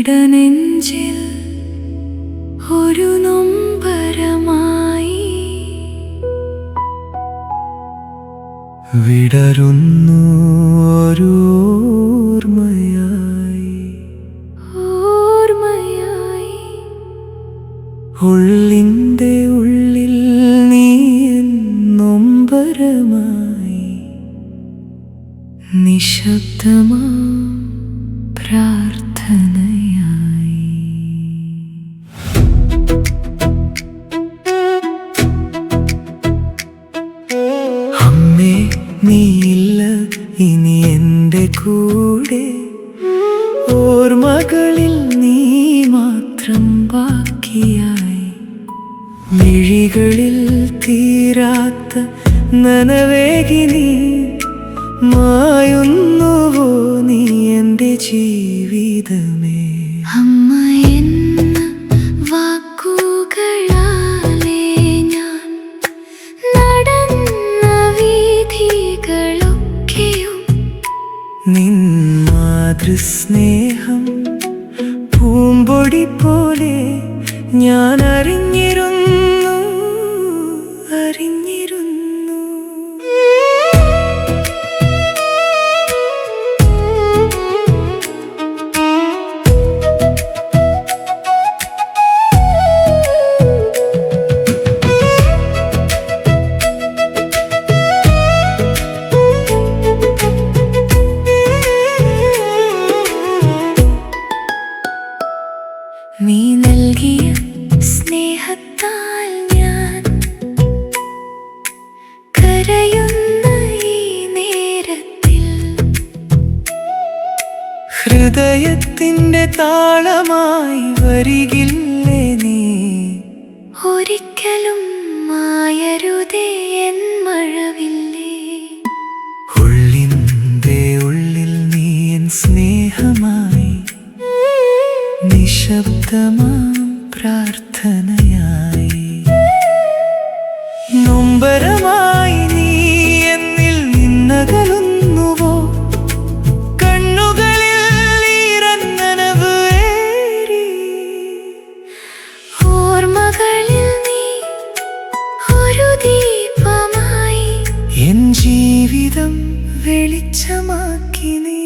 ഇടനെഞ്ചിൽ ഒരു നൊമ്പരമായി വിടരുന്നു ഒരു ഓർമ്മയായി ഉള്ളിൻ്റെ ഉള്ളിൽ നീ നൊമ്പരമായി നിശബ്ദമാ പ്രാർത്ഥനയായി. അമ്മേ നീയില്ല ഇനി എൻ്റെ കൂടെ, ഓർമ്മകളിൽ നീ മാത്രം ബാക്കിയായി. മിഴികളിൽ തീരാത്ത നനവേകി നീ മായുന്നുവോ നീ എൻ്റെ ജീവിതമേ. അമ്മ എന്ന വാക്കുകളാലേ ഞാൻ നടന്ന വീഥികളൊക്കെയും നിൻ മാതൃസ്നേഹം പൂമ്പൊടി പോലെ ഞാൻ അറിഞ്ഞിരുന്നു. നീ നൽകിയ സ്നേഹത്താൽ ഞാൻ കരയുന്ന ഈ നേരത്തിൽ ഹൃദയത്തിൻ്റെ താളമായി വരികില്ലേ നീ. ഒരിക്കലും മായരുതേ എൻ മഴവില്ലേ. ഉള്ളിൻ്റെ ഉള്ളിൽ നീ എൻ സ്നേഹമായി നിശബ്ദമാം പ്രാർത്ഥനയായി. നൊമ്പരമായി നീ എന്നിൽ നിന്നകലുന്നുവോ, കണ്ണുകളിൽ ഈറന്നനവ് ഏറി. ഓർമ്മകളിൽ നീ ഒരു ദീപമായി എൻ ജീവിതം വെളിച്ചമാക്കി നീ.